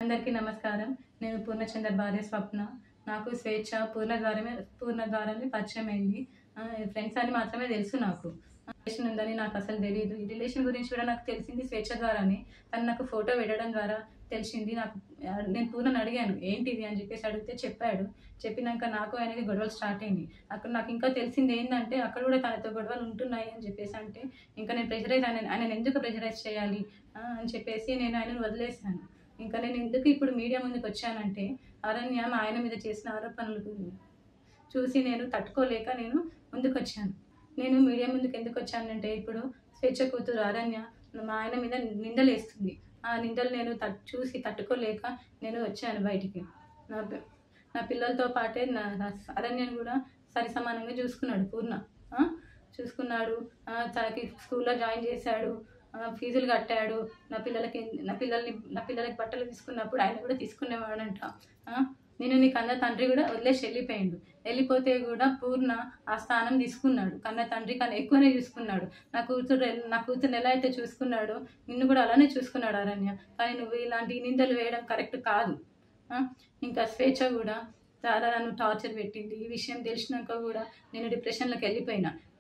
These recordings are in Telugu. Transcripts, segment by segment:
అందరికీ నమస్కారం. నేను పూర్ణచంద్ర భార్య స్వప్న. నాకు స్వేచ్ఛ పూర్ణ ద్వారానే పరిచయం అయింది. ఫ్రెండ్స్ అని మాత్రమే తెలుసు నాకు. రిలేషన్ ఉందని నాకు అసలు తెలీదు. ఈ రిలేషన్ గురించి కూడా నాకు తెలిసింది స్వేచ్ఛ ద్వారానే. తను నాకు ఫోటో పెట్టడం ద్వారా తెలిసింది. నేను పూర్ణని అడిగాను ఏంటిది అని చెప్పేసి అడిగితే చెప్పాడు. చెప్పినాక నాకు ఆయనకి గొడవలు స్టార్ట్ అయింది. అక్కడ నాకు ఇంకా తెలిసింది ఏంటంటే అక్కడ కూడా తనతో గొడవలు ఉంటున్నాయి అని చెప్పేసి అంటే ఇంకా నేను ఆయనను ఎందుకు ప్రెషరైజ్ చేయాలి అని చెప్పేసి నేను ఆయనను వదిలేశాను. ఇంకా నేను ఎందుకు ఇప్పుడు మీడియా ముందుకు వచ్చానంటే అరణ్య మా ఆయన మీద చేసిన ఆరోపణలు చూసి నేను తట్టుకోలేక నేను ముందుకొచ్చాను. నేను మీడియా ముందుకు ఎందుకు వచ్చానంటే ఇప్పుడు స్వేచ్ఛ కూతురు అరణ్య మా ఆయన మీద నిందలేస్తుంది. ఆ నిందలు నేను చూసి తట్టుకోలేక నేను వచ్చాను బయటికి. నా పిల్లలతో పాటే అరణ్యను కూడా సరి సమానంగా చూసుకున్నాడు పూర్ణ. చూసుకున్నాడు. తనకి స్కూల్లో జాయిన్ చేశాడు, ఫీజులు కట్టాడు. నా పిల్లలకి బట్టలు తీసుకున్నప్పుడు ఆయన కూడా తీసుకునేవాడంట. నేను నీ కన్న తండ్రి కూడా వదిలేసి వెళ్ళిపోతే కూడా పూర్ణ ఆ స్థానం తీసుకున్నాడు. కన్న తండ్రి కన్నా ఎక్కువనే చూసుకున్నాడు. నా కూతురుని ఎలా అయితే చూసుకున్నాడో నిన్ను కూడా అలానే చూసుకున్నాడు అరణ్య. కానీ నువ్వు ఇలాంటి నిందలు వేయడం కరెక్ట్ కాదు. ఇంకా స్వేచ్ఛ కూడా చాలా నన్ను టార్చర్ పెట్టింది. ఈ విషయం తెలిసినాక కూడా నేను డిప్రెషన్లోకి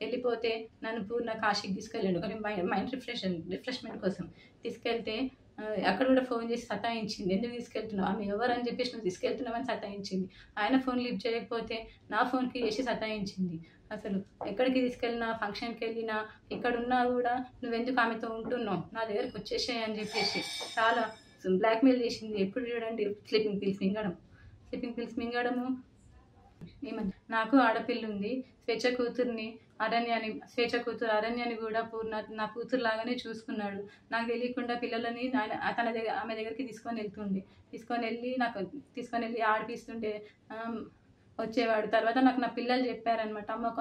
వెళ్ళిపోతే నన్ను పూర్ణ కాశీకి తీసుకెళ్ళాడు. కానీ మైండ్ రిఫ్రెష్మెంట్ కోసం తీసుకెళ్తే అక్కడ కూడా ఫోన్ చేసి సతాయించింది. ఎందుకు తీసుకెళ్తున్నావు, ఆమె ఎవరని చెప్పేసి నువ్వు తీసుకెళ్తున్నావని సతాయించింది. ఆయన ఫోన్ లిఫ్ట్ చేయకపోతే నా ఫోన్కి చేసి సతాయించింది. అసలు ఎక్కడికి తీసుకెళ్ళినా, ఫంక్షన్కి వెళ్ళినా, ఎక్కడున్నా కూడా నువ్వెందుకు ఆమెతో ఉంటున్నావు, నా దగ్గరకు వచ్చేసాయి అని చెప్పేసి చాలా బ్లాక్మెయిల్ చేసింది. ఎప్పుడు చూడండి స్లీపింగ్ పిల్స్ మింగడము. నాకు ఆడపిల్ల ఉంది. స్వేచ్ఛ కూతురు అరణ్యాన్ని కూడా పూర్ణ నా కూతురు లాగానే చూసుకున్నాడు. నాకు తెలియకుండా పిల్లలని ఆమె దగ్గరికి తీసుకొని వెళ్ళి ఆడిపిస్తుంటే వచ్చేవాడు. తర్వాత నాకు నా పిల్లలు చెప్పారనమాట, అమ్మ ఒక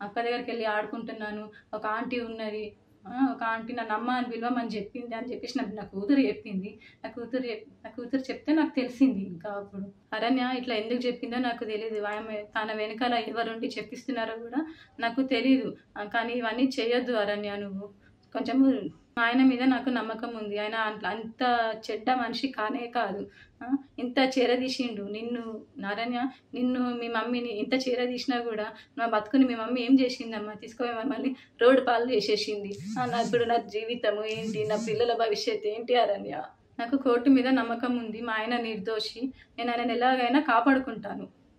అక్క దగ్గరికి వెళ్ళి ఆడుకుంటున్నాను, ఒక ఆంటీ ఉన్నది, ఒక ఆంటీ నన్ను అమ్మ అని పిలవమని చెప్పింది అని చెప్పేసి నా కూతురు చెప్పింది. నా కూతురు చెప్తే నాకు తెలిసింది. ఇంకా అప్పుడు అరణ్య ఇట్లా ఎందుకు చెప్పిందో నాకు తెలియదు. తన వెనకాల ఎవరుండి చెప్పిస్తున్నారో కూడా నాకు తెలీదు. కానీ ఇవన్నీ చేయొద్దు అరణ్య, నువ్వు కొంచెము ఆయన మీద నాకు నమ్మకం ఉంది. ఆయన అంత చెడ్డ మనిషి కానే కాదు. ఇంత చేరదీసిండు నిన్ను మీ మమ్మీని ఇంత చేరదీసినా కూడా నా బతుకుని మీ మమ్మీ ఏం చేసిందమ్మా, తీసుకుపోయి మమ్మల్ని రోడ్డు పాలు చేసేసింది. ఇప్పుడు నా జీవితము ఏంటి, నా పిల్లల భవిష్యత్తు ఏంటి అరణ్య? నాకు కోర్టు మీద నమ్మకం ఉంది. మా ఆయన నిర్దోషి. నేను ఆయనను ఎలాగైనా కాపాడుకుంటాను.